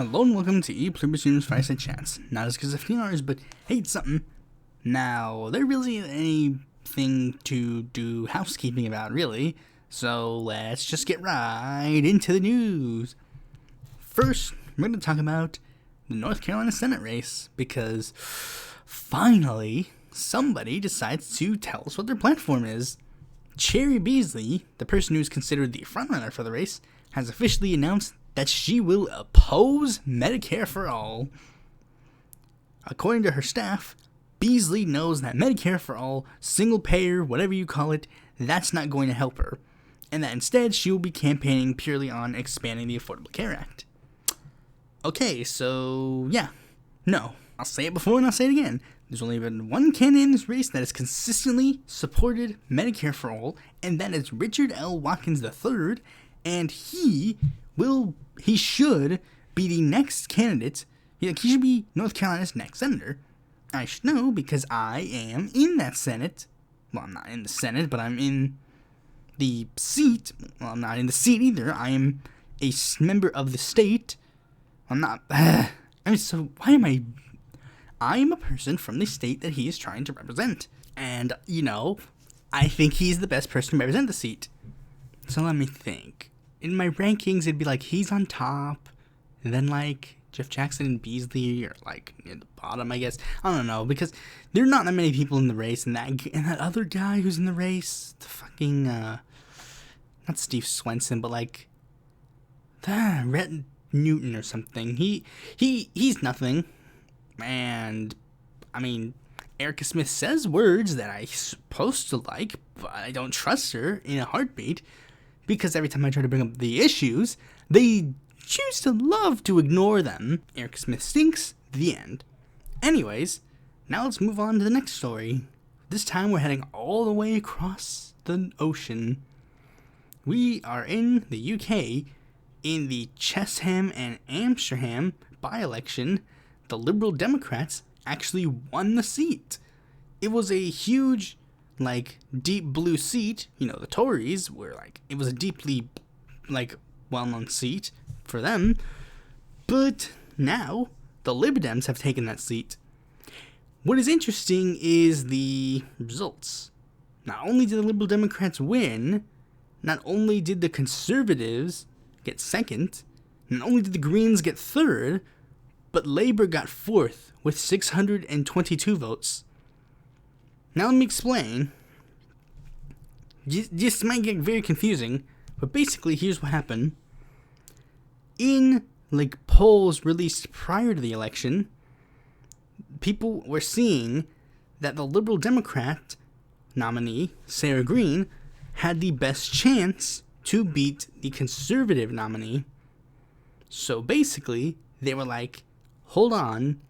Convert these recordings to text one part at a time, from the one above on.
Hello and welcome to Pluribus Unum's Fireside Chats. Not as good as 15 hours, but hey, it's something. Now, there really isn't anything to do housekeeping about, really, so let's just get right into the news. First, we're going to talk about the North Carolina Senate race, because finally, somebody decides to tell us what their platform is. Cherry Beasley, the person who is considered the frontrunner for the race, has officially announced that she will oppose Medicare for all. According to her staff, Beasley knows that Medicare for all, single payer, whatever you call it, that's not going to help her, and that instead she will be campaigning purely on expanding the Affordable Care Act. Okay, so yeah, no, I'll say it before and I'll say it again. There's only been one candidate in this race that has consistently supported Medicare for all, and that is Richard L. Watkins III, and he should be the next candidate. He should be North Carolina's next senator. I should know because I am in that Senate. Well, I'm not in the Senate, but I'm in the seat. Well, I'm not in the seat either. I am a member of the state. I'm not. So why am I? I am a person from the state that he is trying to represent. And, I think he's the best person to represent the seat. So let me think. In my rankings, it'd be like he's on top, and then Jeff Jackson and Beasley are near the bottom, I guess. I don't know, because there are not that many people in the race, and that other guy who's in the race, the fucking not Steve Swenson, but Rhett Newton or something. He's nothing, and I mean, Erica Smith says words that I'm supposed to like, but I don't trust her in a heartbeat. Because every time I try to bring up the issues, they choose to love to ignore them. Erica Smith stinks. The end. Anyways, now let's move on to the next story. This time we're heading all the way across the ocean. We are in the UK, in the Chesham and Amsterdam by-election. The Liberal Democrats actually won the seat. It was a huge deep blue seat. The Tories were it was a deeply well-known seat for them, but now the Lib Dems have taken that seat. What is interesting is the results. Not only did the Liberal Democrats win, not only did the Conservatives get second, not only did the Greens get third, but Labour got fourth with 622 votes. Now let me explain. This might get very confusing, but basically here's what happened. In polls released prior to the election, people were seeing that the Liberal Democrat nominee, Sarah Greene, had the best chance to beat the Conservative nominee. So basically, they were hold on.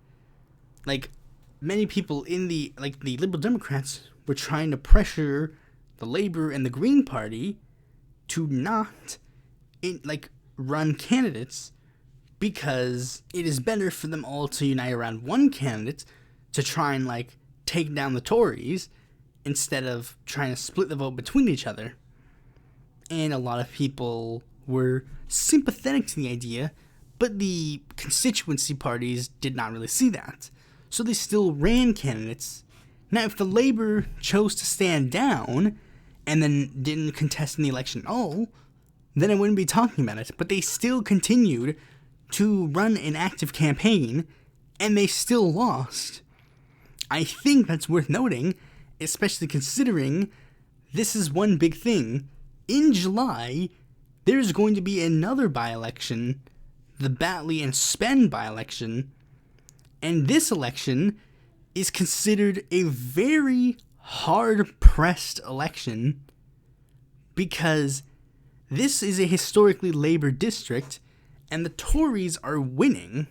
Many people in the Liberal Democrats were trying to pressure the Labour and the Green Party to not run candidates, because it is better for them all to unite around one candidate to try and take down the Tories instead of trying to split the vote between each other. And a lot of people were sympathetic to the idea, but the constituency parties did not really see that. So they still ran candidates. Now, if the Labour chose to stand down and then didn't contest in the election at all, then I wouldn't be talking about it. But they still continued to run an active campaign, and they still lost. I think that's worth noting, especially considering this is one big thing. In July, there's going to be another by-election, the Batley and Spen by-election, and this election is considered a very hard-pressed election because this is a historically Labour district and the Tories are winning.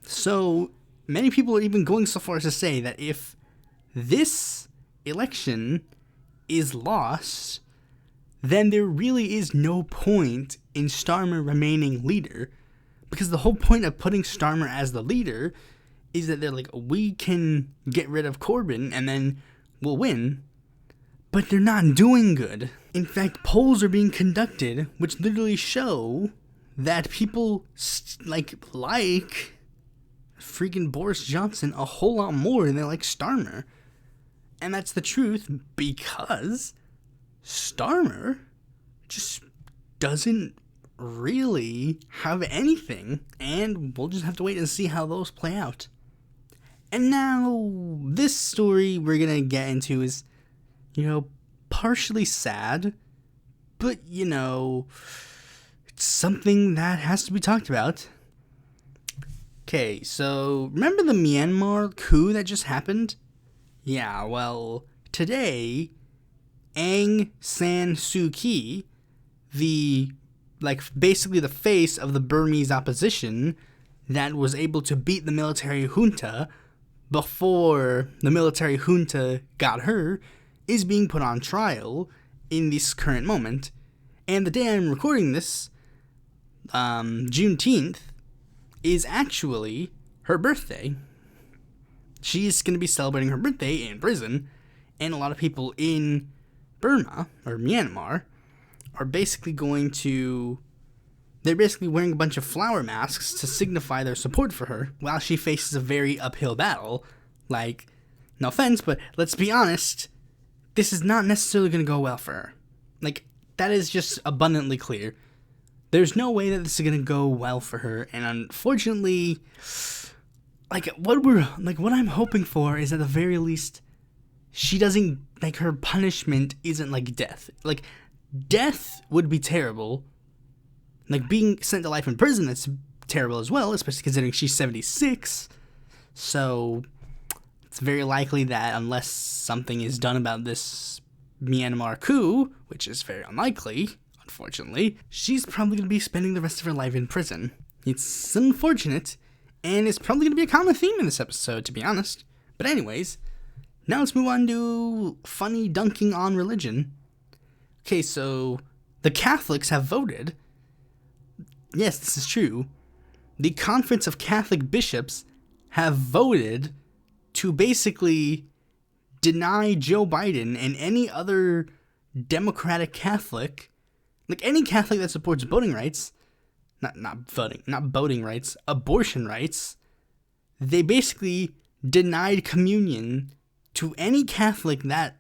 So many people are even going so far as to say that if this election is lost, then there really is no point in Starmer remaining leader. Because the whole point of putting Starmer as the leader is that they're we can get rid of Corbyn and then we'll win. But they're not doing good. In fact, polls are being conducted which literally show that people like freaking Boris Johnson a whole lot more than they like Starmer. And that's the truth, because Starmer just doesn't really have anything, and we'll just have to wait and see how those play out. And now, this story we're gonna get into is, partially sad, but, it's something that has to be talked about. Okay, so remember the Myanmar coup that just happened? Yeah, well, today, Aung San Suu Kyi, basically the face of the Burmese opposition that was able to beat the military junta before the military junta got her, is being put on trial in this current moment. And the day I'm recording this, Juneteenth, is actually her birthday. She's going to be celebrating her birthday in prison, and a lot of people in Burma, or Myanmar, are basically they're basically wearing a bunch of flower masks to signify their support for her, while she faces a very uphill battle. No offense, but let's be honest, this is not necessarily going to go well for her. That is just abundantly clear. There's no way that this is going to go well for her, and unfortunately, what I'm hoping for is at the very least, she doesn't, her punishment isn't death. Death would be terrible. Being sent to life in prison, that's terrible as well, especially considering she's 76. So, it's very likely that unless something is done about this Myanmar coup, which is very unlikely, unfortunately, she's probably going to be spending the rest of her life in prison. It's unfortunate, and it's probably going to be a common theme in this episode, to be honest. But anyways, now let's move on to funny dunking on religion. Okay, so the Catholics have voted. Yes, this is true. The Conference of Catholic Bishops have voted to basically deny Joe Biden and any other Democratic Catholic, any Catholic that supports voting rights, not voting rights, abortion rights. They basically denied communion to any Catholic that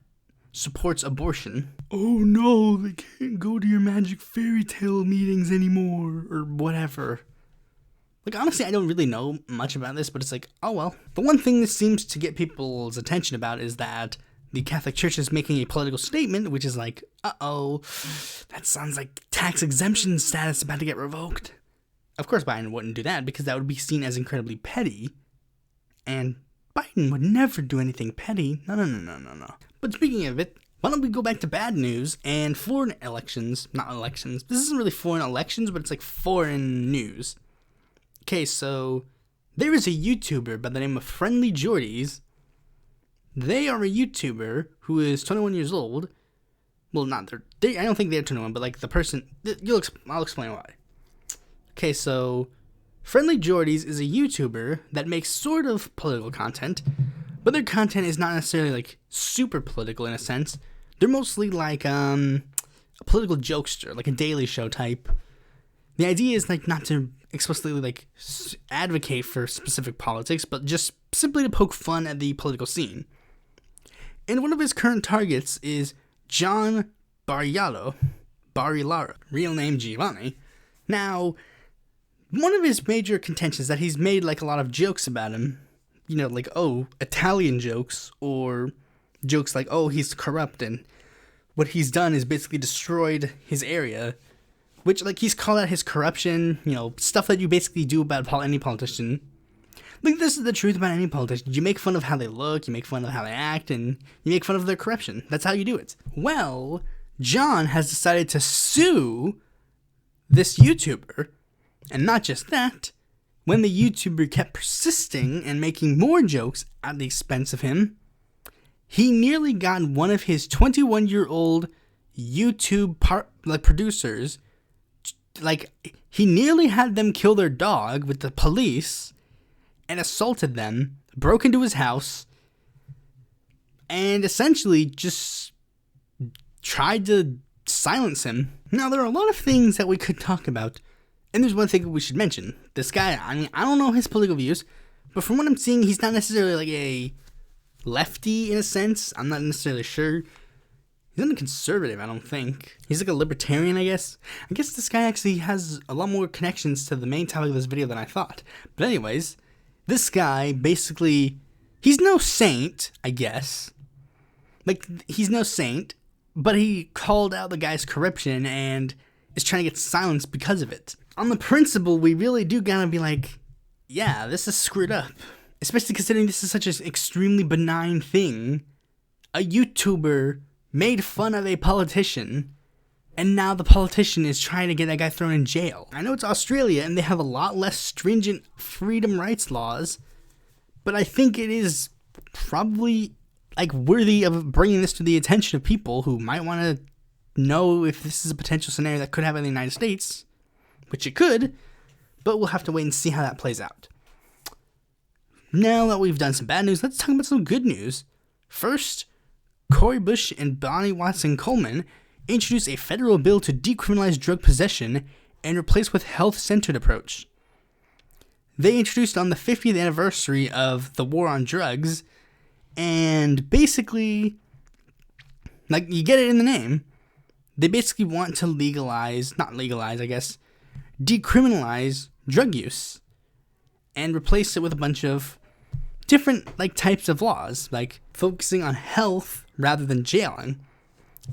supports abortion. Oh no, they can't go to your magic fairy tale meetings anymore, or whatever. Honestly, I don't really know much about this, but it's oh well. The one thing that seems to get people's attention about is that the Catholic Church is making a political statement, which is uh-oh, that sounds like tax exemption status about to get revoked. Of course, Biden wouldn't do that, because that would be seen as incredibly petty, and Biden would never do anything petty. No. But speaking of it, why don't we go back to bad news and foreign elections, not elections. This isn't really foreign elections, but it's foreign news. Okay, so there is a YouTuber by the name of Friendly Jordies. They are a YouTuber who is 21 years old. Well, I don't think they're 21, but the person, I'll explain why. Okay, so Friendly Jordies is a YouTuber that makes sort of political content, but their content is not necessarily super political in a sense. They're mostly a political jokester, a Daily Show type. The idea is not to explicitly advocate for specific politics, but just simply to poke fun at the political scene. And one of his current targets is John Barilaro, real name Giovanni. Now, one of his major contentions is that he's made a lot of jokes about him. Italian jokes, or jokes he's corrupt, and what he's done is basically destroyed his area, which, he's called out his corruption, stuff that you basically do about any politician. This is the truth about any politician. You make fun of how they look, you make fun of how they act, and you make fun of their corruption. That's how you do it. Well, John has decided to sue this YouTuber, and not just that, when the YouTuber kept persisting and making more jokes at the expense of him, he nearly got one of his 21-year-old YouTube producers, he nearly had them kill their dog with the police, and assaulted them, broke into his house, and essentially just tried to silence him. Now, there are a lot of things that we could talk about And there's one thing we should mention. This guy, I mean, I don't know his political views, but from what I'm seeing, he's not necessarily like a lefty in a sense. I'm not necessarily sure. He's not a conservative, I don't think. He's like a libertarian, I guess. I guess this guy actually has a lot more connections to the main topic of this video than I thought. But anyways, this guy basically, he's no saint, I guess. Like, he's no saint, but he called out the guy's corruption and is trying to get silenced because of it. On the principle, we really do gotta be like, yeah, this is screwed up. Especially considering this is such an extremely benign thing. A YouTuber made fun of a politician, and now the politician is trying to get that guy thrown in jail. I know it's Australia, and they have a lot less stringent freedom rights laws, but I think it is probably, like, worthy of bringing this to the attention of people who might want to know if this is a potential scenario that could happen in the United States, which it could, but we'll have to wait and see how that plays out. Now that we've done some bad news, let's talk about some good news. First, Cori Bush and Bonnie Watson-Coleman introduced a federal bill to decriminalize drug possession and replace with health-centered approach. They introduced on the 50th anniversary of the war on drugs, and basically, like, you get it in the name, they basically want to decriminalize drug use and replace it with a bunch of different, like, types of laws, like focusing on health rather than jailing.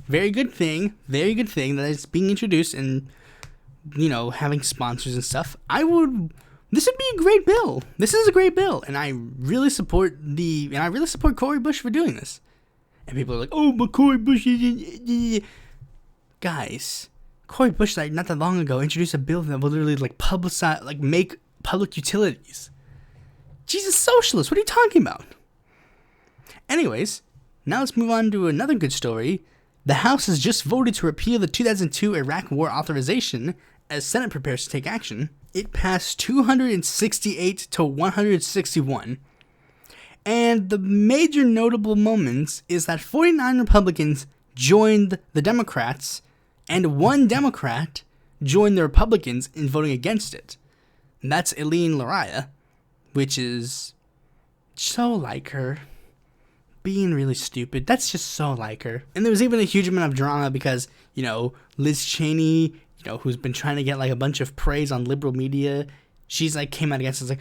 Very good thing that is being introduced and, you know, having sponsors and stuff. This would be a great bill. This is a great bill, and I really support Cori Bush for doing this. And people are like, oh, but Cori Bush is... Guys, Cori Bush, like, not that long ago, introduced a bill that will literally, like, publicize, like, make public utilities. Jesus, socialist, what are you talking about? Anyways, now let's move on to another good story. The House has just voted to repeal the 2002 Iraq War authorization as Senate prepares to take action. It passed 268 to 161. And the major notable moments is that 49 Republicans joined the Democrats, and 1 Democrat joined the Republicans in voting against it. And that's Eileen Laraya, which is so like her. Being really stupid. That's just so like her. And there was even a huge amount of drama because, you know, Liz Cheney, you know, who's been trying to get, like, a bunch of praise on liberal media, she's, like, came out against it, like,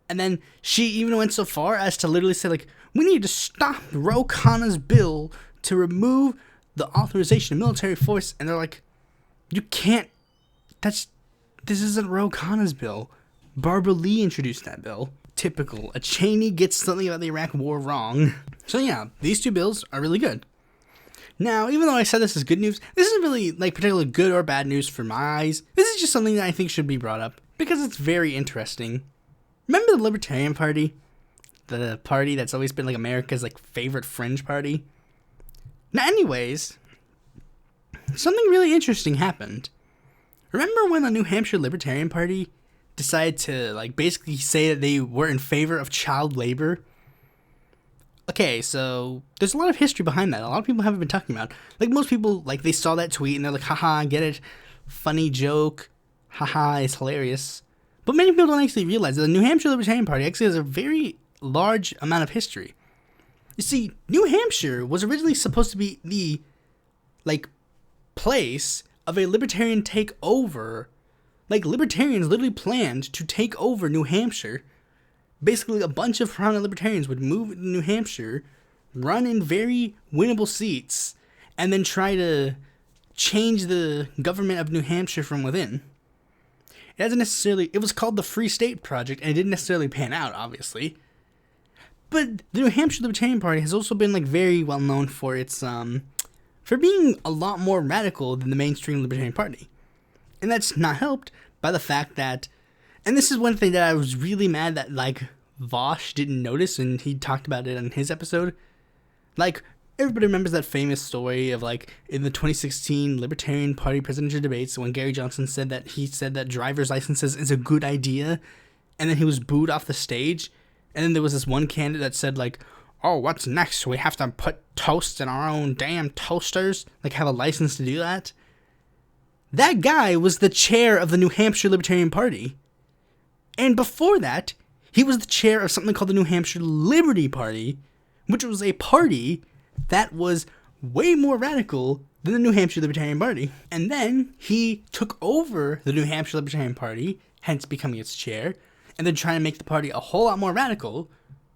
and then she even went so far as to literally say, like, we need to stop Ro Khanna's bill to remove the authorization of military force. And they're like, you can't, this isn't Ro Khanna's bill. Barbara Lee introduced that bill. Typical. A Cheney gets something about the Iraq War wrong. So yeah, these 2 bills are really good. Now, even though I said this is good news, this isn't really, like, particularly good or bad news for my eyes. This is just something that I think should be brought up because it's very interesting. Remember the Libertarian Party? The party that's always been, like, America's, like, favorite fringe party? Now, anyways, something really interesting happened. Remember when the New Hampshire Libertarian Party decided to, like, basically say that they were in favor of child labor? Okay, so there's a lot of history behind that. A lot of people haven't been talking about. Like, most people, like, they saw that tweet and they're like, haha, get it? Funny joke. Haha, it's hilarious. But many people don't actually realize that the New Hampshire Libertarian Party actually has a very large amount of history. You see, New Hampshire was originally supposed to be the, like, place of a libertarian takeover. Like, libertarians literally planned to take over New Hampshire. Basically, a bunch of prominent libertarians would move to New Hampshire, run in very winnable seats, and then try to change the government of New Hampshire from within. It was called the Free State Project, and it didn't necessarily pan out, obviously. But the New Hampshire Libertarian Party has also been, like, very well known for its, for being a lot more radical than the mainstream Libertarian Party. And that's not helped by the fact that, and this is one thing that I was really mad that, like, Vosh didn't notice, and he talked about it in his episode. Like, everybody remembers that famous story of, like, in the 2016 Libertarian Party presidential debates when Gary Johnson said that driver's licenses is a good idea, and then he was booed off the stage, and then there was this one candidate that said, like, oh, what's next? We have to put toast in our own damn toasters? Like, have a license to do that? that guy was the chair of the New Hampshire Libertarian Party. And before that, he was the chair of something called the New Hampshire Liberty Party, which was a party that was way more radical than the New Hampshire Libertarian Party. And then he took over the New Hampshire Libertarian Party, hence becoming its chair, and then trying to make the party a whole lot more radical,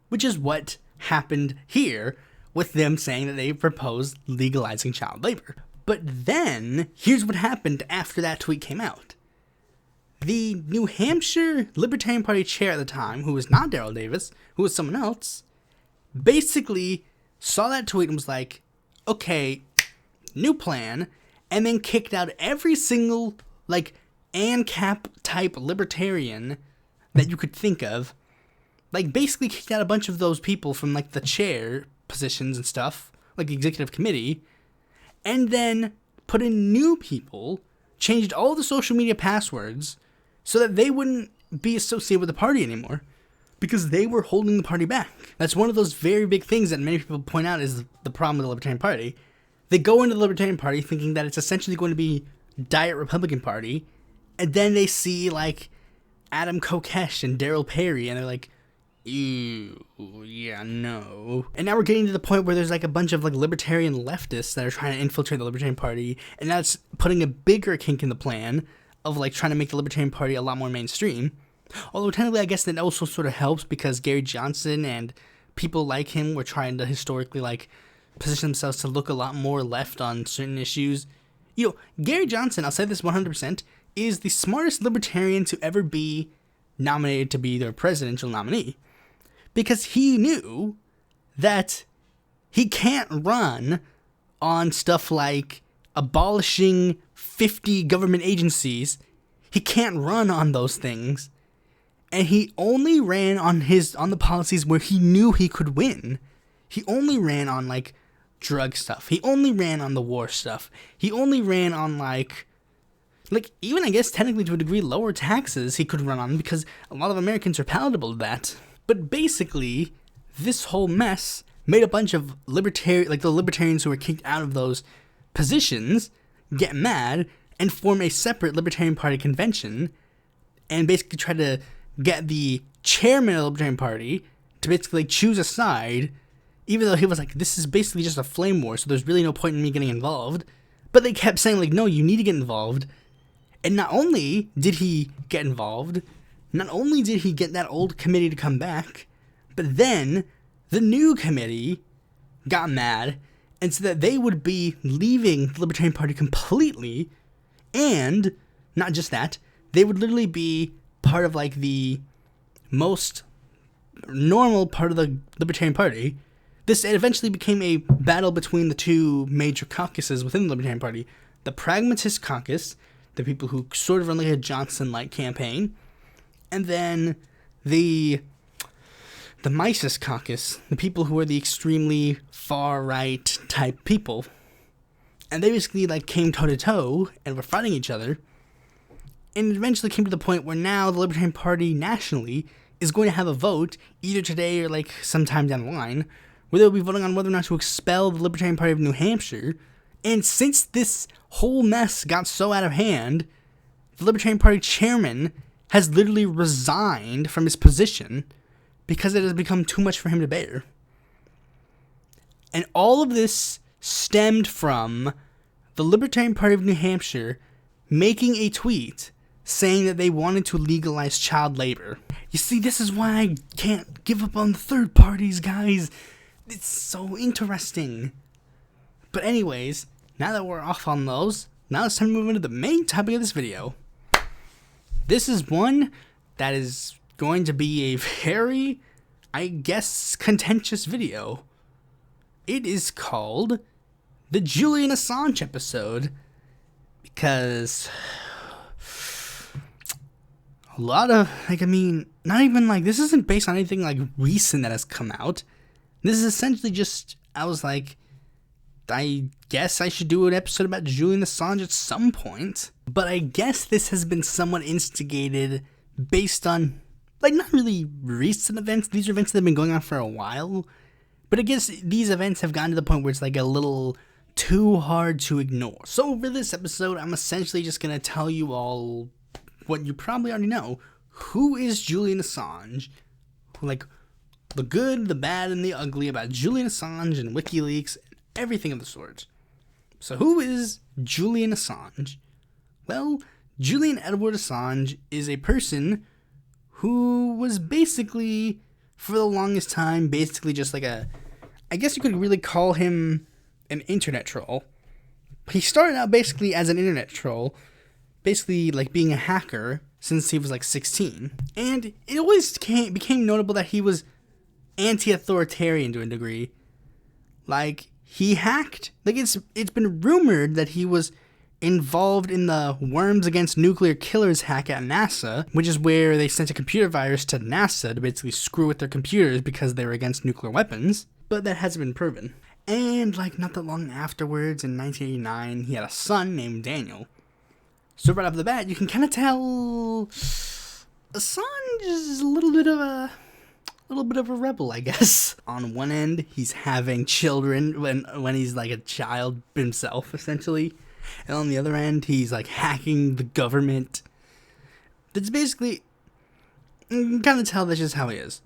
which is what happened here with them saying that they proposed legalizing child labor. But then, here's what happened after that tweet came out. The New Hampshire Libertarian Party chair at the time, who was not Daryl Davis, who was someone else, basically saw that tweet and was like, okay, new plan, and then kicked out every single, like, ANCAP type libertarian that you could think of. Like, basically kicked out a bunch of those people from, like, the chair positions and stuff, like the executive committee, and then put in new people, changed all the social media passwords so that they wouldn't be associated with the party anymore, because they were holding the party back. That's one of those very big things that many people point out is the problem with the Libertarian Party. They go into the Libertarian Party thinking that it's essentially going to be Diet Republican Party, and then they see, like, Adam Kokesh and Daryl Perry, and they're like, ew, yeah, no. And now we're getting to the point where there's, like, a bunch of, like, libertarian leftists that are trying to infiltrate the Libertarian Party, and that's putting a bigger kink in the plan of, like, trying to make the Libertarian Party a lot more mainstream. Although technically I guess that also sort of helps because Gary Johnson and people like him were trying to historically, like, position themselves to look a lot more left on certain issues. You know, Gary Johnson, I'll say this 100%, is the smartest libertarian to ever be nominated to be their presidential nominee. Because he knew that he can't run on stuff like abolishing 50 government agencies. He can't run on those things. And he only ran on the policies where he knew he could win. He only ran on, like, drug stuff. He only ran on the war stuff. He only ran on, like even I guess technically to a degree lower taxes he could run on because a lot of Americans are palatable to that. But basically, this whole mess made a bunch of the libertarians who were kicked out of those positions get mad and form a separate Libertarian Party convention and basically try to get the chairman of the Libertarian Party to basically choose a side, even though he was like, this is basically just a flame war, so there's really no point in me getting involved. But they kept saying, like, no, you need to get involved. And not only did he get involved, not only did he get that old committee to come back, but then the new committee got mad and said that they would be leaving the Libertarian Party completely, and not just that, they would literally be part of, like, the most normal part of the Libertarian Party. This eventually became a battle between the two major caucuses within the Libertarian Party. The Pragmatist Caucus, the people who sort of run like a Johnson-like campaign, and then the Mises Caucus, the people who are the extremely far-right type people. And they basically, like, came toe-to-toe and were fighting each other. And it eventually came to the point where now the Libertarian Party nationally is going to have a vote, either today or, like, sometime down the line, where they'll be voting on whether or not to expel the Libertarian Party of New Hampshire. And since this whole mess got so out of hand, the Libertarian Party chairman has literally resigned from his position because it has become too much for him to bear. And all of this stemmed from the Libertarian Party of New Hampshire making a tweet saying that they wanted to legalize child labor. You see, this is why I can't give up on the third parties, guys. It's so interesting. But anyways, now that we're off on those, now it's time to move into the main topic of this video. This is one that is going to be a very, I guess, contentious video. It is called the Julian Assange episode, because a lot of, like, I mean, not even, like, this isn't based on anything, like, recent that has come out. This is essentially just, I was like, I guess I should do an episode about Julian Assange at some point. But I guess this has been somewhat instigated based on, like, not really recent events. These are events that have been going on for a while. But I guess these events have gotten to the point where it's, like, a little too hard to ignore. So for this episode, I'm essentially just going to tell you all what you probably already know. Who is Julian Assange? Like, the good, the bad, and the ugly about Julian Assange and WikiLeaks and everything of the sort. So who is Julian Assange? Well, Julian Edward Assange is a person who was basically, for the longest time, basically just like I guess you could really call him an internet troll. He started out basically as an internet troll, basically like being a hacker since he was like 16. And it always became notable that he was anti-authoritarian to a degree. Like, he hacked, like it's been rumored that he was involved in the Worms Against Nuclear Killers hack at NASA, which is where they sent a computer virus to NASA to basically screw with their computers because they were against nuclear weapons, but that hasn't been proven. And like not that long afterwards, in 1989, he had a son named Daniel. So right off the bat, you can kind of tell Assange is a little bit of a rebel, I guess. On one end, he's having children when he's like a child himself, essentially. And on the other end, he's like hacking the government. That's basically, you can kind of tell that's just how he is.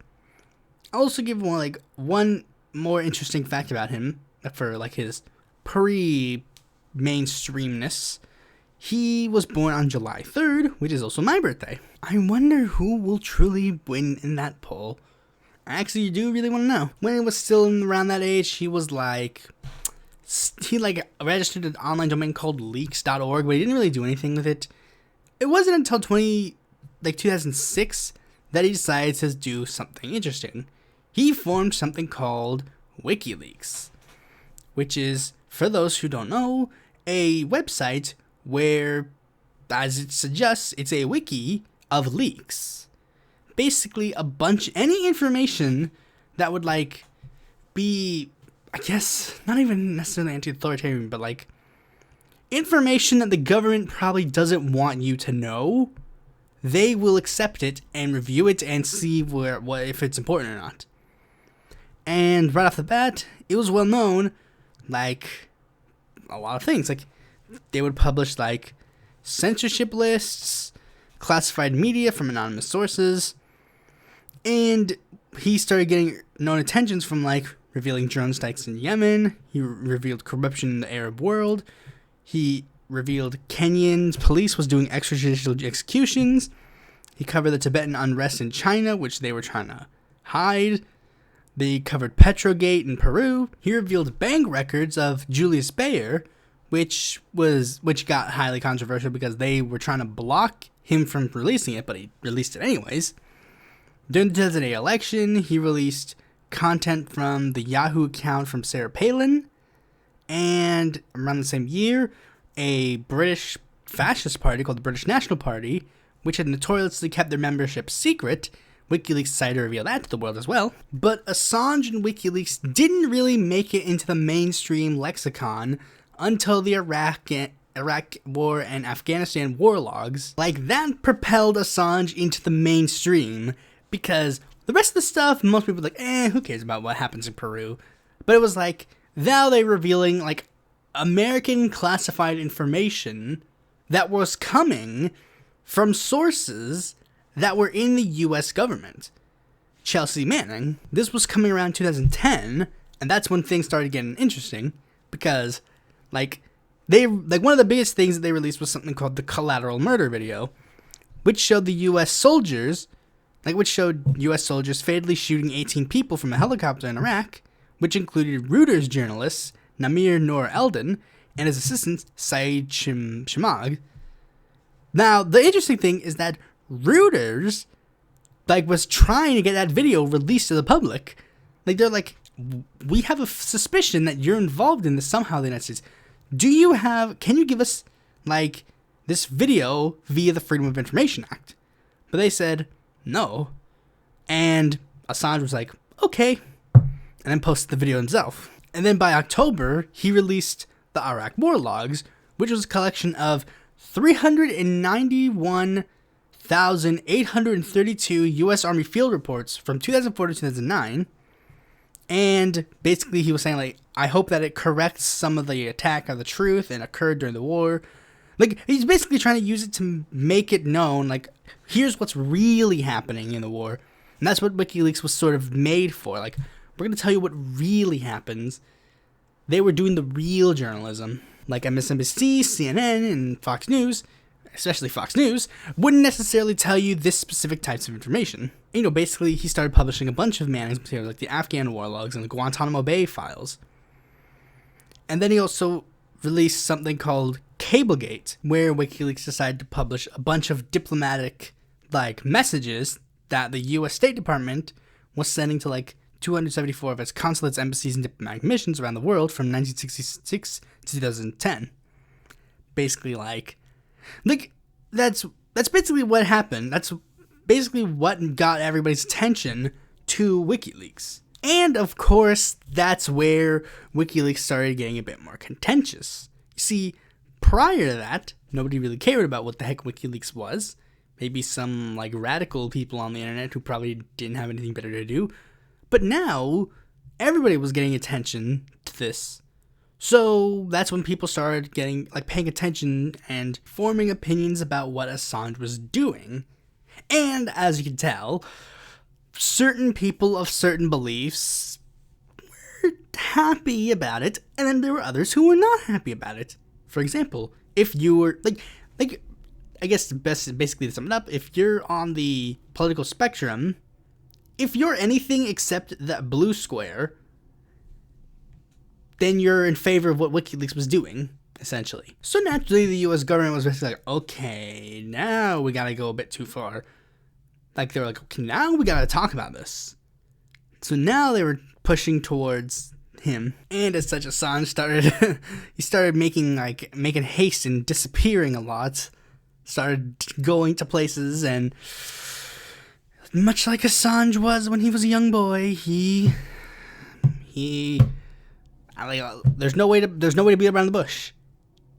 I'll also give one more interesting fact about him for like his pre-mainstreamness. He was born on July 3rd, which is also my birthday. I wonder who will truly win in that poll. I actually do really want to know. When he was still around that age, he registered an online domain called leaks.org, but he didn't really do anything with it. It wasn't until 2006 that he decided to do something interesting. He formed something called WikiLeaks, which is, for those who don't know, a website where, as it suggests, it's a wiki of leaks. Basically, any information that would be, I guess, not even necessarily anti-authoritarian, but like information that the government probably doesn't want you to know, they will accept it and review it and see if it's important or not. And right off the bat, it was well known, like a lot of things. Like they would publish like censorship lists, classified media from anonymous sources, and he started getting known attentions from like revealing drone strikes in Yemen. He revealed corruption in the Arab world. He revealed Kenyan police was doing extrajudicial executions. He covered the Tibetan unrest in China, which they were trying to hide. They covered Petrogate in Peru. He revealed bank records of Julius Baer, which got highly controversial because they were trying to block him from releasing it, but he released it anyways. During the 2008 election, he released content from the Yahoo account from Sarah Palin, and around the same year, a British fascist party called the British National Party, which had notoriously kept their membership secret. WikiLeaks decided to reveal that to the world as well. But Assange and WikiLeaks didn't really make it into the mainstream lexicon until the Iraq War and Afghanistan war logs. Like, that propelled Assange into the mainstream, because the rest of the stuff, most people were like, who cares about what happens in Peru? But it was like, now they're revealing, like, American classified information that was coming from sources that were in the U.S. government. Chelsea Manning, this was coming around 2010, and that's when things started getting interesting, because, one of the biggest things that they released was something called the Collateral Murder video, which showed U.S. soldiers fatally shooting 18 people from a helicopter in Iraq, which included Reuters journalists Namir Noor Eldon and his assistant Saeed Shimag. Now, the interesting thing is that Reuters was trying to get that video released to the public. They're like, we have a suspicion that you're involved in this somehow in the United States. Can you give us this video via the Freedom of Information Act? But they said no. And Assange was like, okay, and then posted the video himself. And then by October, he released the Iraq War Logs, which was a collection of 391,832 U.S. Army field reports from 2004 to 2009. And basically he was saying, like, I hope that it corrects some of the attack of the truth and occurred during the war. Like, he's basically trying to use it to make it known, like, here's what's really happening in the war. And that's what WikiLeaks was sort of made for. Like, we're going to tell you what really happens. They were doing the real journalism. Like MSNBC, CNN, and Fox News, especially Fox News, wouldn't necessarily tell you this specific types of information. You know, basically, he started publishing a bunch of Manning's materials, like the Afghan war logs and the Guantanamo Bay files. And then he also released something called Cablegate, where WikiLeaks decided to publish a bunch of diplomatic, like, messages that the U.S. State Department was sending to, like, 274 of its consulates, embassies, and diplomatic missions around the world from 1966 to 2010. Basically, like, that's basically what happened. That's basically what got everybody's attention to WikiLeaks. And, of course, that's where WikiLeaks started getting a bit more contentious. You see, prior to that, nobody really cared about what the heck WikiLeaks was. Maybe some, like, radical people on the internet who probably didn't have anything better to do. But now, everybody was getting attention to this. So that's when people started getting, like, paying attention and forming opinions about what Assange was doing. And, as you can tell, certain people of certain beliefs were happy about it, and then there were others who were not happy about it. For example, if you were, like, I guess basically to sum it up, if you're on the political spectrum, if you're anything except that blue square, then you're in favor of what WikiLeaks was doing, essentially. So naturally, the U.S. government was basically like, okay, now we gotta go a bit too far. Like, they were like, okay, now we gotta talk about this. So now they were pushing towards him. And as such, Assange started making haste and disappearing a lot. Started going to places, and much like Assange was when he was a young boy, there's no way to beat around the bush.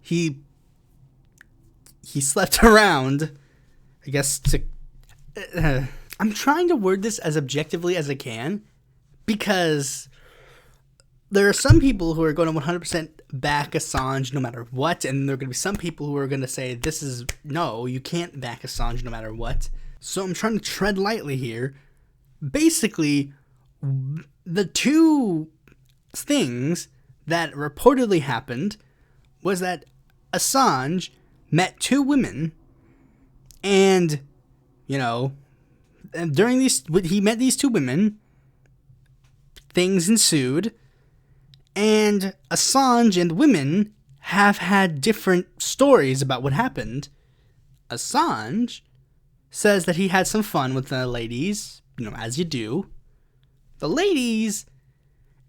He slept around, I guess, I'm trying to word this as objectively as I can, because there are some people who are going to 100% back Assange no matter what, and there are going to be some people who are going to say, no, you can't back Assange no matter what. So I'm trying to tread lightly here. Basically, the two things that reportedly happened was that Assange met two women, and, and during he met these two women, things ensued, and Assange and women have had different stories about what happened. Assange says that he had some fun with the ladies, as you do. The ladies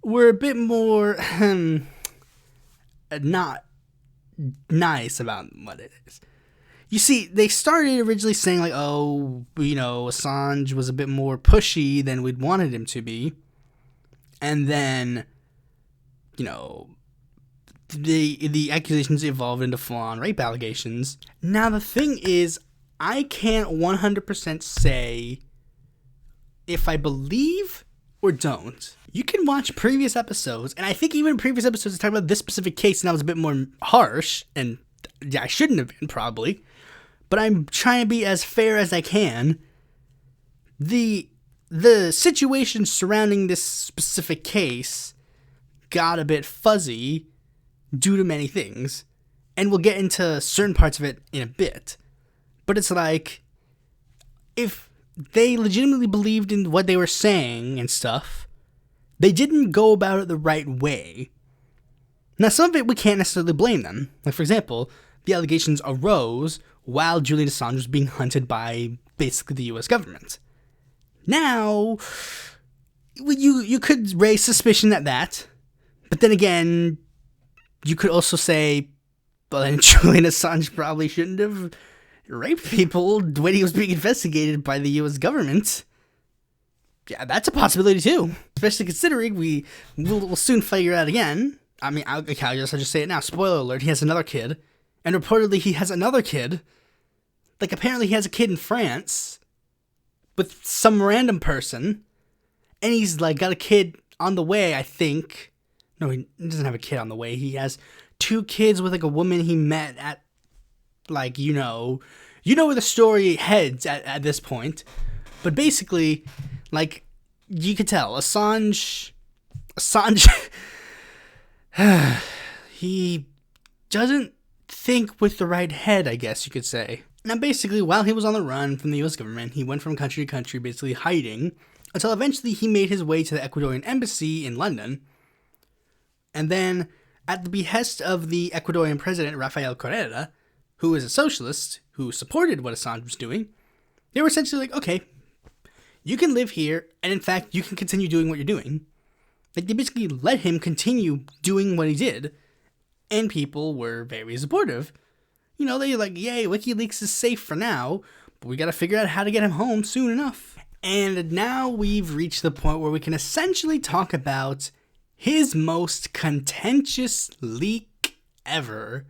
were a bit more not nice about what it is. You see, they started originally saying, like, Assange was a bit more pushy than we'd wanted him to be. And then, the accusations evolved into full-on rape allegations. Now, the thing is, I can't 100% say if I believe or don't. You can watch previous episodes, and I think even previous episodes talk about this specific case, and I was a bit more harsh, and I shouldn't have been, probably. But I'm trying to be as fair as I can. The situation surrounding this specific case got a bit fuzzy due to many things, and we'll get into certain parts of it in a bit. But it's like, if they legitimately believed in what they were saying and stuff, they didn't go about it the right way. Now, some of it we can't necessarily blame them. Like, for example, the allegations arose while Julian Assange was being hunted by basically the U.S. government. Now, you could raise suspicion at that, but then again, you could also say, well, then Julian Assange probably shouldn't have raped people when he was being investigated by the U.S. government. Yeah, that's a possibility too. Especially considering we'll soon figure out again. I mean, I'll just say it now. Spoiler alert, he has another kid. And reportedly he has another kid. Like, apparently he has a kid in France with some random person. And he's, like, got a kid on the way, I think. No, he doesn't have a kid on the way. He has 2 kids with like a woman he met at, like, you know where the story heads at this point. But basically, like, you could tell Assange, he doesn't think with the right head, I guess you could say. Now, basically, while he was on the run from the U.S. government, he went from country to country, basically hiding, until eventually he made his way to the Ecuadorian embassy in London. And then, at the behest of the Ecuadorian president, Rafael Correa, who is a socialist, who supported what Assange was doing, they were essentially like, okay, you can live here, and in fact, you can continue doing what you're doing. Like, they basically let him continue doing what he did, and people were very supportive. You know, they're like, yay, WikiLeaks is safe for now, but we gotta figure out how to get him home soon enough. And now we've reached the point where we can essentially talk about his most contentious leak ever.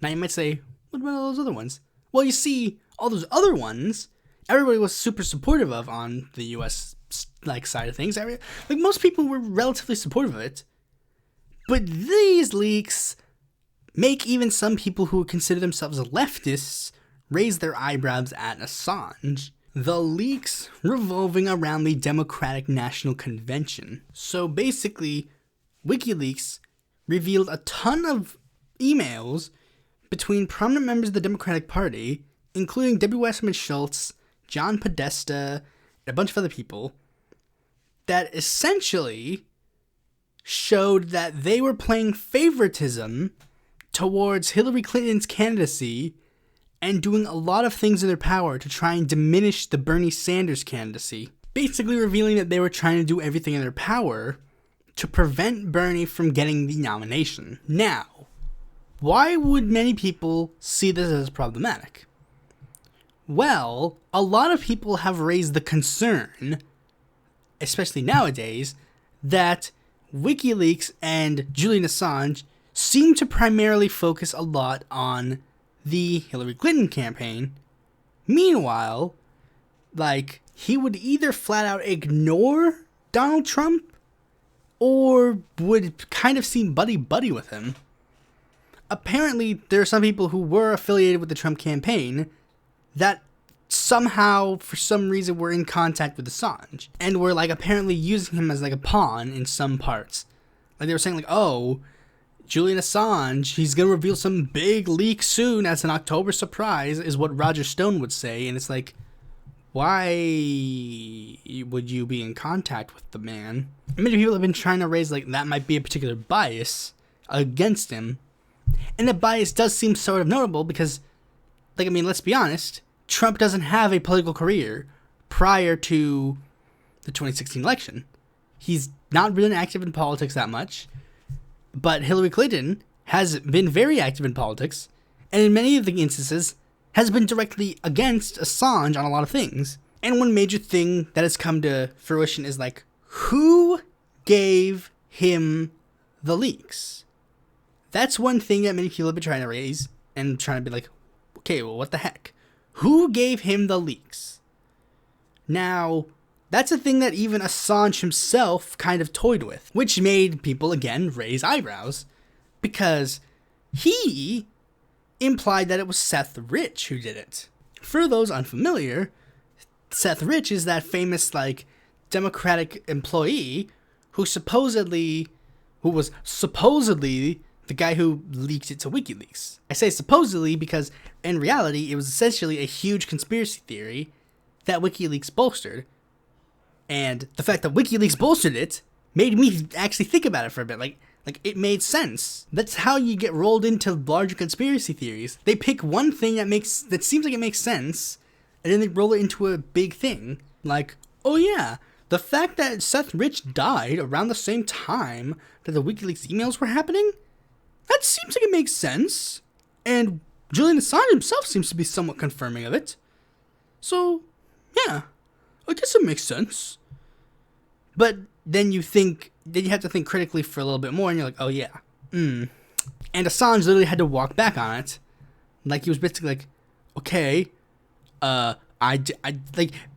Now you might say, what about all those other ones? Well, you see, all those other ones, everybody was super supportive of on the U.S. side of things. Like, most people were relatively supportive of it. But these leaks make even some people who consider themselves leftists raise their eyebrows at Assange. The leaks revolving around the Democratic National Convention. So basically, WikiLeaks revealed a ton of emails between prominent members of the Democratic Party, including W. Westerman Schultz, John Podesta, and a bunch of other people, that essentially showed that they were playing favoritism towards Hillary Clinton's candidacy and doing a lot of things in their power to try and diminish the Bernie Sanders candidacy. Basically revealing that they were trying to do everything in their power to prevent Bernie from getting the nomination. Now, why would many people see this as problematic? Well, a lot of people have raised the concern, especially nowadays, that WikiLeaks and Julian Assange seem to primarily focus a lot on the Hillary Clinton campaign. Meanwhile, like, he would either flat out ignore Donald Trump or would kind of seem buddy-buddy with him. Apparently, there are some people who were affiliated with the Trump campaign that somehow, for some reason, were in contact with Assange and were, like, apparently using him as, like, a pawn in some parts. Like, they were saying, like, oh, Julian Assange, he's going to reveal some big leak soon as an October surprise, is what Roger Stone would say. And it's like, why would you be in contact with the man? Many people have been trying to raise, like, that might be a particular bias against him. And the bias does seem sort of notable because, like, I mean, let's be honest, Trump doesn't have a political career prior to the 2016 election. He's not really active in politics that much. But Hillary Clinton has been very active in politics, and in many of the instances has been directly against Assange on a lot of things. And one major thing that has come to fruition is, like, who gave him the leaks? That's one thing that many people have been trying to raise and trying to be like, okay, well, what the heck? Who gave him the leaks? Now, that's a thing that even Assange himself kind of toyed with, which made people, again, raise eyebrows, because he implied that it was Seth Rich who did it. For those unfamiliar, Seth Rich is that famous, like, Democratic employee who was supposedly the guy who leaked it to WikiLeaks. I say supposedly because, in reality, it was essentially a huge conspiracy theory that WikiLeaks bolstered. And the fact that WikiLeaks bolstered it made me actually think about it for a bit. Like it made sense. That's how you get rolled into larger conspiracy theories. They pick one thing that seems like it makes sense, and then they roll it into a big thing. Like, oh yeah, the fact that Seth Rich died around the same time that the WikiLeaks emails were happening, that seems like it makes sense. And Julian Assange himself seems to be somewhat confirming of it. So, yeah, I guess it makes sense. But then you have to think critically for a little bit more, and you're like, oh yeah. And Assange literally had to walk back on it. Like, he was basically like, okay,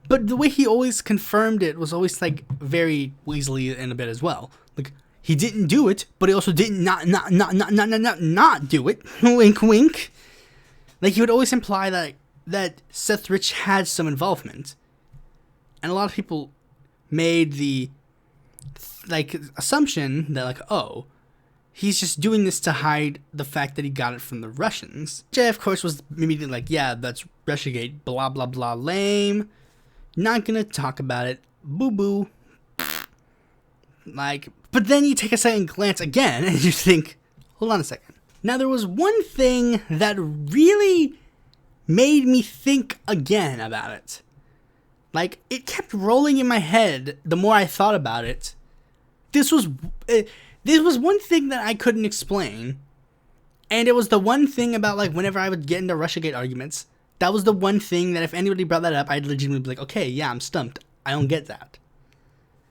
But the way he always confirmed it was always like very Weasley in a bit as well. Like, he didn't do it, but he also didn't not do it. Wink, wink. Like, he would always imply that Seth Rich had some involvement. And a lot of people made the, like, assumption that, like, oh, he's just doing this to hide the fact that he got it from the Russians. Which, of course, was immediately like, yeah, that's Russiagate, blah, blah, blah, lame. Not gonna talk about it. Boo-boo. Like, but then you take a second glance again, and you think, hold on a second. Now, there was one thing that really made me think again about it. Like, it kept rolling in my head the more I thought about it. This was one thing that I couldn't explain. And it was the one thing about, like, whenever I would get into Russiagate arguments, that was the one thing that if anybody brought that up, I'd legitimately be like, okay, yeah, I'm stumped. I don't get that.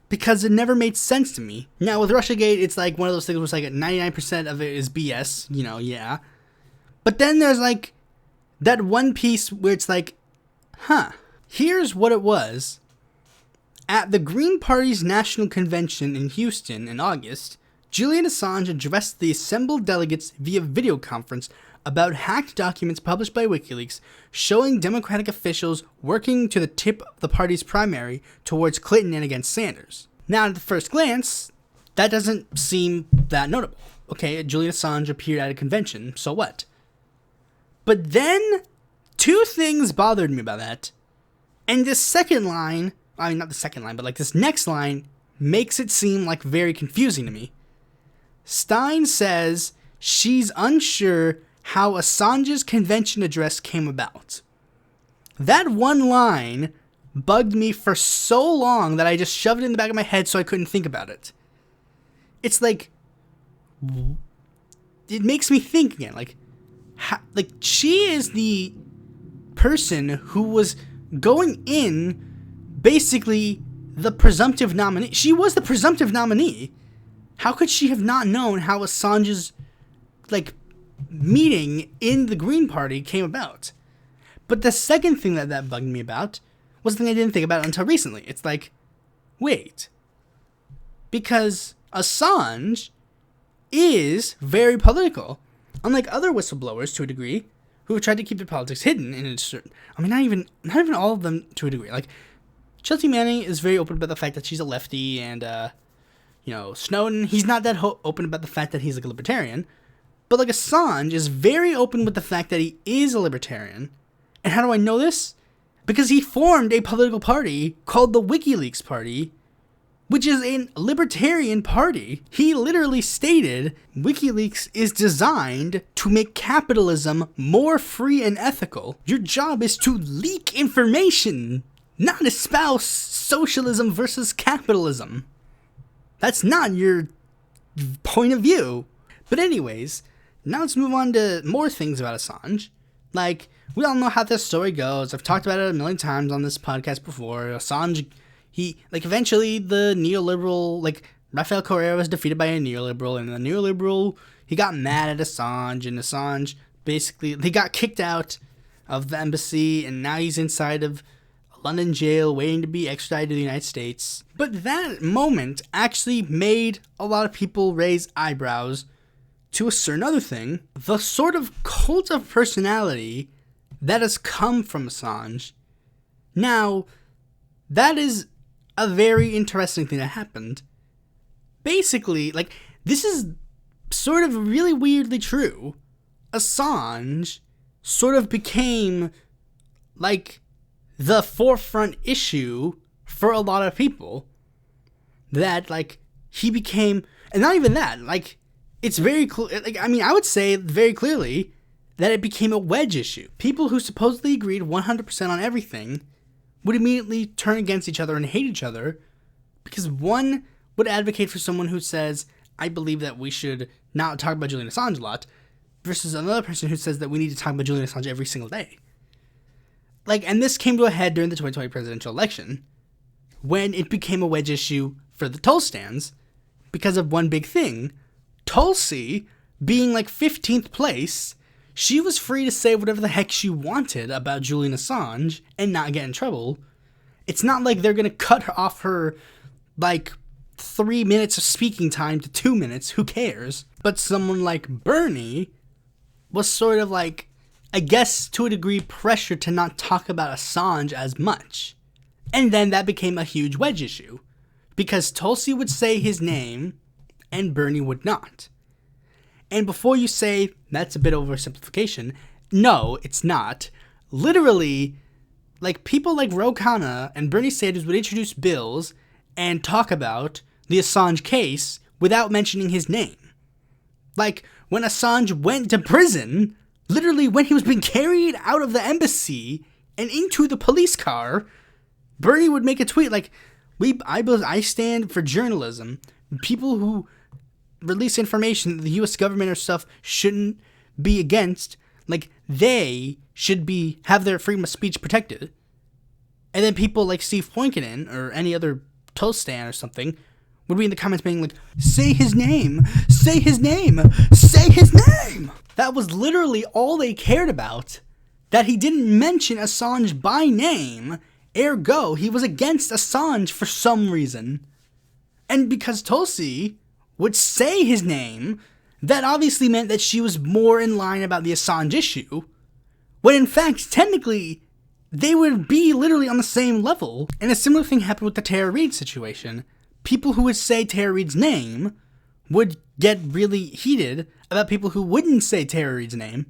Because it never made sense to me. Now, with Russiagate, it's like one of those things where it's like 99% of it is BS, you know, yeah. But then there's, like, that one piece where it's like, huh, here's what it was. At the Green Party's National Convention in Houston in August, Julian Assange addressed the assembled delegates via video conference about hacked documents published by WikiLeaks showing Democratic officials working to the tip of the party's primary towards Clinton and against Sanders. Now, at the first glance, that doesn't seem that notable. Okay, Julian Assange appeared at a convention, so what? But then, two things bothered me about that. And this second line, I mean, not the second line, but like this next line makes it seem like very confusing to me. Stein says she's unsure how Assange's convention address came about. That one line bugged me for so long that I just shoved it in the back of my head so I couldn't think about it. It's like, it makes me think again, like she is the person who was going in basically the presumptive nominee. She was the presumptive nominee. How could she have not known how Assange's, like, meeting in the Green Party came about? But the second thing that bugged me about was the thing I didn't think about until recently. It's like, wait. Because Assange is very political. Unlike other whistleblowers, to a degree, who have tried to keep their politics hidden in a certain... I mean, not even all of them to a degree. Like, Chelsea Manning is very open about the fact that she's a lefty, and, you know, Snowden, he's not that open about the fact that he's, like, a libertarian. But, like, Assange is very open with the fact that he is a libertarian. And how do I know this? Because he formed a political party called the WikiLeaks Party, which is a libertarian party. He literally stated WikiLeaks is designed to make capitalism more free and ethical. Your job is to leak information, not espouse socialism versus capitalism. That's not your point of view. But anyways, now let's move on to more things about Assange. Like, we all know how this story goes. I've talked about it a million times on this podcast before. Assange, eventually the neoliberal, Rafael Correa was defeated by a neoliberal, and the neoliberal, he got mad at Assange, and Assange basically, he got kicked out of the embassy, and now he's inside of a London jail waiting to be extradited to the United States. But that moment actually made a lot of people raise eyebrows to a certain other thing. The sort of cult of personality that has come from Assange. Now, that is a very interesting thing that happened. Basically, this is sort of really weirdly true. Assange sort of became, the forefront issue for a lot of people. That, he became, and not even that, it's very clear, I would say very clearly that it became a wedge issue. People who supposedly agreed 100% on everything would immediately turn against each other and hate each other because one would advocate for someone who says, I believe that we should not talk about Julian Assange a lot, versus another person who says that we need to talk about Julian Assange every single day. And this came to a head during the 2020 presidential election when it became a wedge issue for the Tulstans because of one big thing. Tulsi, being 15th place, she was free to say whatever the heck she wanted about Julian Assange and not get in trouble. It's not like they're going to cut off her, like, 3 minutes of speaking time to 2 minutes. Who cares? But someone like Bernie was sort of like, I guess to a degree, pressured to not talk about Assange as much. And then that became a huge wedge issue. Because Tulsi would say his name, and Bernie would not. And before you say, that's a bit oversimplification, no, it's not. Literally, like, people like Ro Khanna and Bernie Sanders would introduce bills and talk about the Assange case without mentioning his name. Like, when Assange went to prison, literally when he was being carried out of the embassy and into the police car, Bernie would make a tweet like, I stand for journalism. People who release information that the U.S. government or stuff shouldn't be against, like, they should have their freedom of speech protected. And then people like Steve Poinkin or any other Tostan or something would be in the comments being like, say his name, say his name, say his name. That was literally all they cared about. That he didn't mention Assange by name, ergo he was against Assange for some reason. And because Tulsi would say his name, that obviously meant that she was more in line about the Assange issue, when in fact, technically, they would be literally on the same level. And a similar thing happened with the Tara Reade situation. People who would say Tara Reade's name would get really heated about people who wouldn't say Tara Reade's name.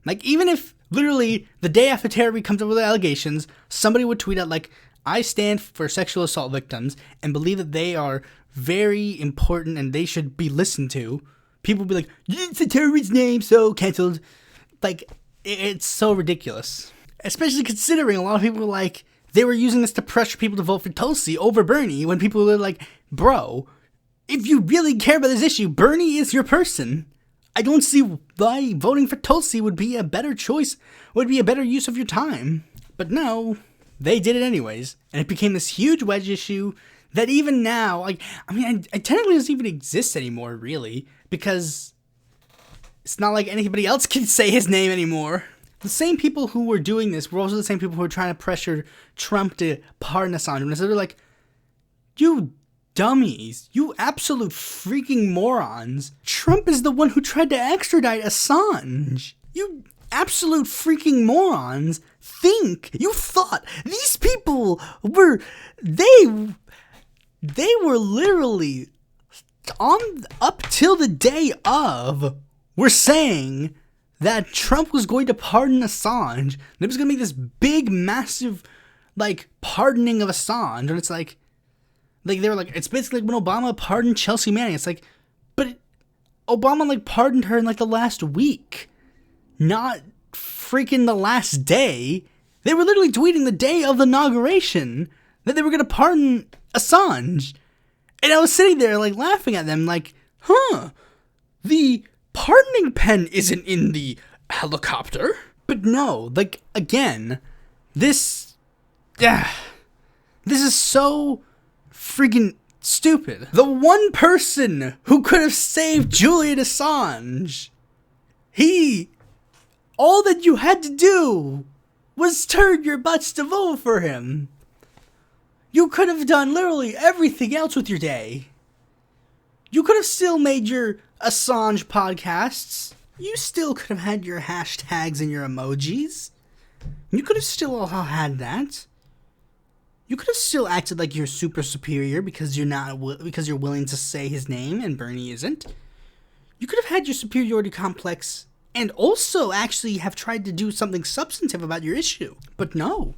Like, even if literally the day after Tara Reade comes up with the allegations, somebody would tweet out like, I stand for sexual assault victims and believe that they are very important and they should be listened to. People would be like, you didn't say Tara Reade's name, so canceled. Like, it's so ridiculous. Especially considering a lot of people were like, they were using this to pressure people to vote for Tulsi over Bernie, when people were like, bro, if you really care about this issue, Bernie is your person. I don't see why voting for Tulsi would be a better choice, would be a better use of your time. But no, they did it anyways, and it became this huge wedge issue that even now, like, I mean, it technically doesn't even exist anymore, really, because it's not like anybody else can say his name anymore. The same people who were doing this were also the same people who were trying to pressure Trump to pardon Assange. And so they're like, you dummies, you absolute freaking morons. Trump is the one who tried to extradite Assange. You absolute freaking morons you thought these people were, they were literally up till the day of, were saying that Trump was going to pardon Assange, and it was going to be this big, massive, like, pardoning of Assange, and it's like they were like, it's basically like when Obama pardoned Chelsea Manning. It's like, but Obama, like, pardoned her in, like, the last week, not freaking the last day. They were literally tweeting the day of the inauguration that they were going to pardon Assange, and I was sitting there, like, laughing at them, like, the pardoning pen isn't in the helicopter. But no, like, again, this is so freaking stupid. The one person who could have saved Julian Assange, all that you had to do was turn your butts to vote for him. You could have done literally everything else with your day. You could have still made your Assange podcasts. You still could have had your hashtags and your emojis. You could have still all had that. You could have still acted like you're super superior because you're willing to say his name and Bernie isn't. You could have had your superiority complex and also actually have tried to do something substantive about your issue. But no,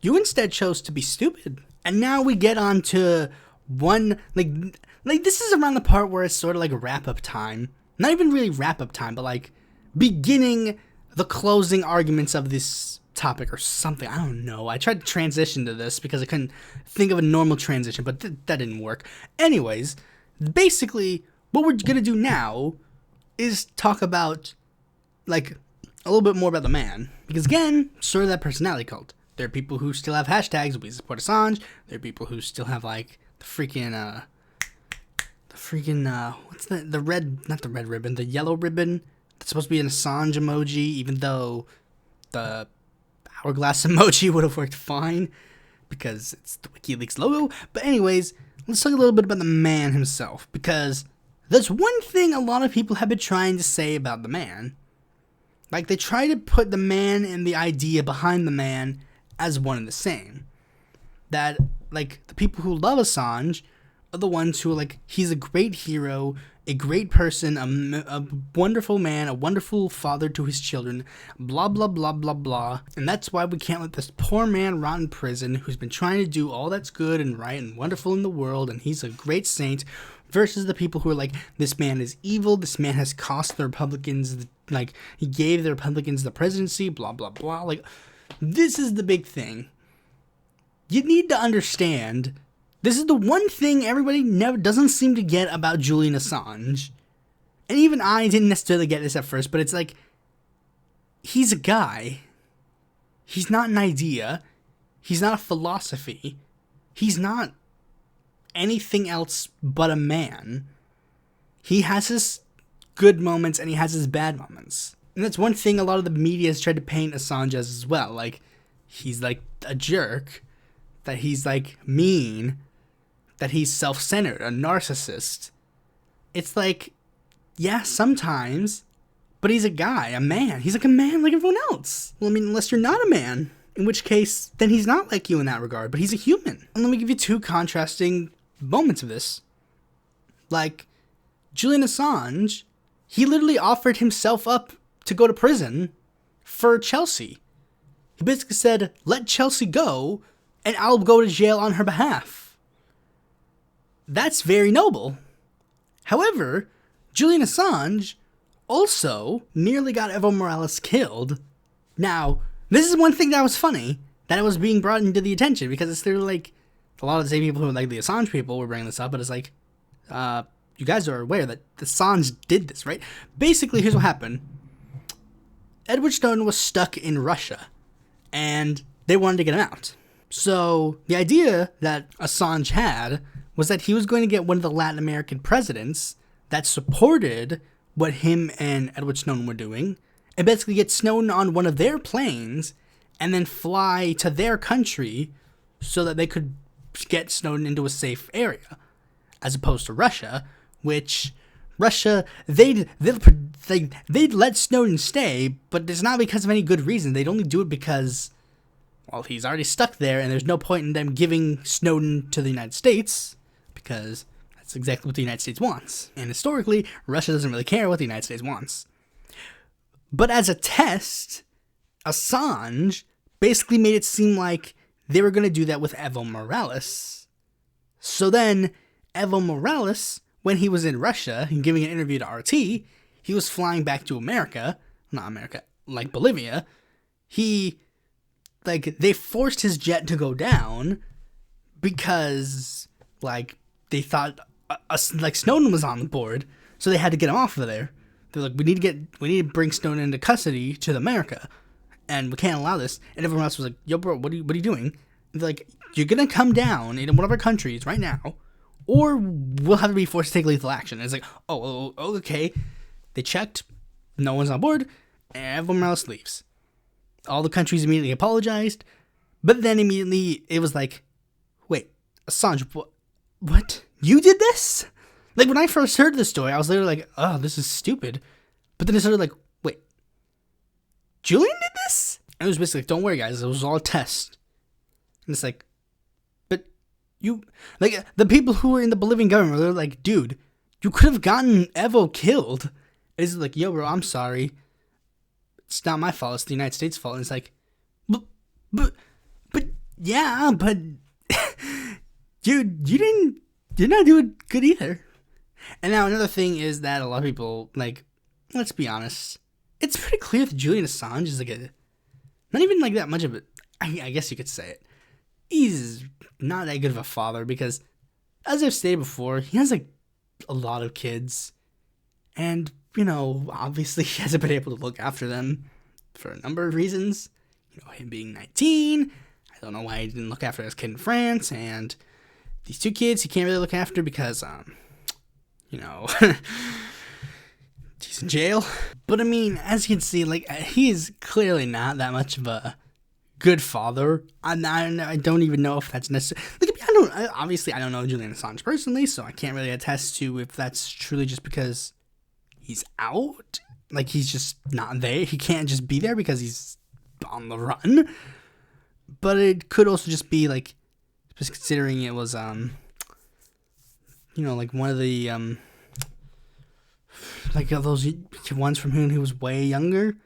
you instead chose to be stupid. And now we get on to one, like, this is around the part where it's sort of like wrap-up time. Not even really wrap-up time, but, like, beginning the closing arguments of this topic or something. I don't know. I tried to transition to this because I couldn't think of a normal transition, but that didn't work. Anyways, basically, what we're going to do now is talk about, like, a little bit more about the man. Because, again, sort of that personality cult. There are people who still have hashtags, we support Assange. There are people who still have, like, the yellow ribbon that's supposed to be an Assange emoji, even though the hourglass emoji would have worked fine. because it's the WikiLeaks logo. But anyways, let's talk a little bit about the man himself, because there's one thing a lot of people have been trying to say about the man. Like, they try to put the man and the idea behind the man as one and the same. That, like, the people who love Assange are the ones who are like, he's a great hero, a great person, a wonderful man, a wonderful father to his children, blah, blah, blah, blah, blah. And that's why we can't let this poor man rot in prison who's been trying to do all that's good and right and wonderful in the world, and he's a great saint, versus the people who are like, this man is evil, this man has cost the Republicans, like, he gave the Republicans the presidency, blah, blah, blah. Like, this is the big thing. You need to understand, this is the one thing everybody doesn't seem to get about Julian Assange. And even I didn't necessarily get this at first, but it's like, he's a guy. He's not an idea. He's not a philosophy. He's not anything else but a man. He has his good moments and he has his bad moments. And that's one thing a lot of the media has tried to paint Assange as well. Like, he's like a jerk, that he's like mean, that he's self-centered, a narcissist. It's like, yeah, sometimes, but he's a guy, a man. He's like a man like everyone else. Well, I mean, unless you're not a man, in which case, then he's not like you in that regard, but he's a human. And let me give you two contrasting moments of this. Like, Julian Assange, he literally offered himself up to go to prison for Chelsea. He basically said, let Chelsea go, and I'll go to jail on her behalf. That's very noble. However, Julian Assange also nearly got Evo Morales killed. Now, this is one thing that was funny, that it was being brought into the attention, because it's literally like, a lot of the same people who are like the Assange people were bringing this up, but it's like, you guys are aware that Assange did this, right? Basically, here's what happened. Edward Snowden was stuck in Russia, and they wanted to get him out. So the idea that Assange had was that he was going to get one of the Latin American presidents that supported what him and Edward Snowden were doing, and basically get Snowden on one of their planes and then fly to their country so that they could get Snowden into a safe area, as opposed to Russia, which Russia, they'd let Snowden stay, but it's not because of any good reason. They'd only do it because, well, he's already stuck there, and there's no point in them giving Snowden to the United States, because that's exactly what the United States wants. And historically, Russia doesn't really care what the United States wants. But as a test, Assange basically made it seem like they were going to do that with Evo Morales. So then, Evo Morales, when he was in Russia and giving an interview to RT, he was flying back to America, not America, like Bolivia. They forced his jet to go down because, like, they thought, Snowden was on the board, so they had to get him off of there. They're like, we need to bring Snowden into custody to America, and we can't allow this. And everyone else was like, yo, bro, what are you doing? And they're like, you're gonna come down in one of our countries right now, or we'll have to be forced to take lethal action. And it's like, oh, okay. They checked, no one's on board, and Evo Morales leaves. All the countries immediately apologized, but then immediately it was like, wait, Assange, what? You did this? Like, when I first heard this story, I was literally like, oh, this is stupid. But then it started like, wait, Julian did this? And it was basically like, don't worry, guys, it was all a test. And it's like, but you, like, the people who were in the Bolivian government, they're like, dude, you could have gotten Evo killed. And it's like, yo, bro, I'm sorry. It's not my fault, it's the United States' fault. And it's like, but yeah, but dude, you're not doing good either. And now another thing is that a lot of people, like, let's be honest, it's pretty clear that Julian Assange is like not even like that much of it. I guess you could say it. He's not that good of a father because, as I've stated before, he has like a lot of kids, and obviously he hasn't been able to look after them for a number of reasons. Him being 19, I don't know why he didn't look after his kid in France, and these two kids he can't really look after because, he's in jail. But I mean, as you can see, like, he is clearly not that much of a good father. I don't even know if that's necessary. Like, obviously I don't know Julian Assange personally, so I can't really attest to if that's truly just because he's out. Like, he's just not there. He can't just be there because he's on the run. But it could also just be, like, just considering it was, like one of the, like those ones from whom he was way younger.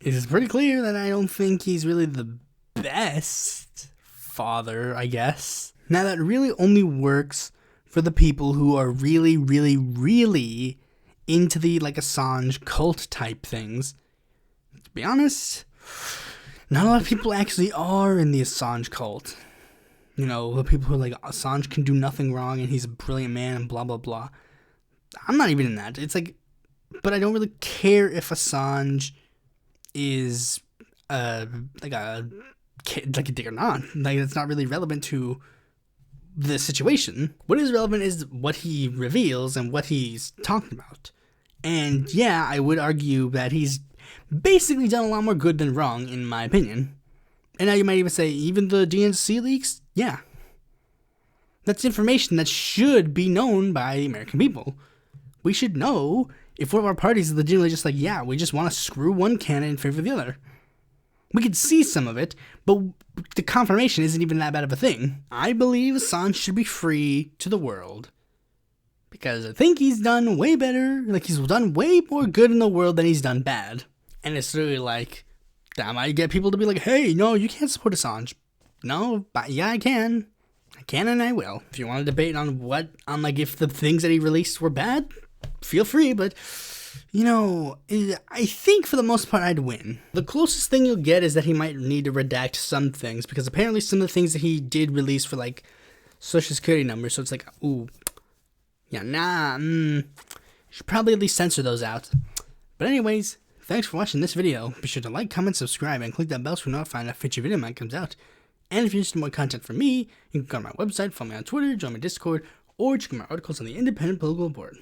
It's pretty clear that I don't think he's really the best father, I guess. Now, that really only works for the people who are really, really, really into the, like, Assange cult type things. To be honest, not a lot of people actually are in the Assange cult. The people who are like, Assange can do nothing wrong and he's a brilliant man and blah, blah, blah. I'm not even in that. It's like, but I don't really care if Assange is like a dick or not. Like, it's not really relevant to the situation. What is relevant is what he reveals and what he's talking about. And yeah, I would argue that he's basically done a lot more good than wrong, in my opinion. And now you might even say, even the DNC leaks? Yeah. That's information that should be known by the American people. We should know if one of our parties is legitimately just like, yeah, we just want to screw one candidate in favor of the other. We could see some of it, but the confirmation isn't even that bad of a thing. I believe Assange should be free to the world. Because I think he's done way better, like he's done way more good in the world than he's done bad. And it's really like, that might get people to be like, hey, no, you can't support Assange. No, but yeah, I can. I can and I will. If you want to debate on like if the things that he released were bad, feel free, but I think for the most part I'd win. The closest thing you'll get is that he might need to redact some things, because apparently some of the things that he did release for, like, social security numbers, so it's like, ooh, yeah, should probably at least censor those out. But anyways, thanks for watching this video. Be sure to like, comment, subscribe, and click that bell so you're notified if a future video comes out. And if you're interested in more content from me, you can go to my website, follow me on Twitter, join my Discord, or check out my articles on the Independent Political Board.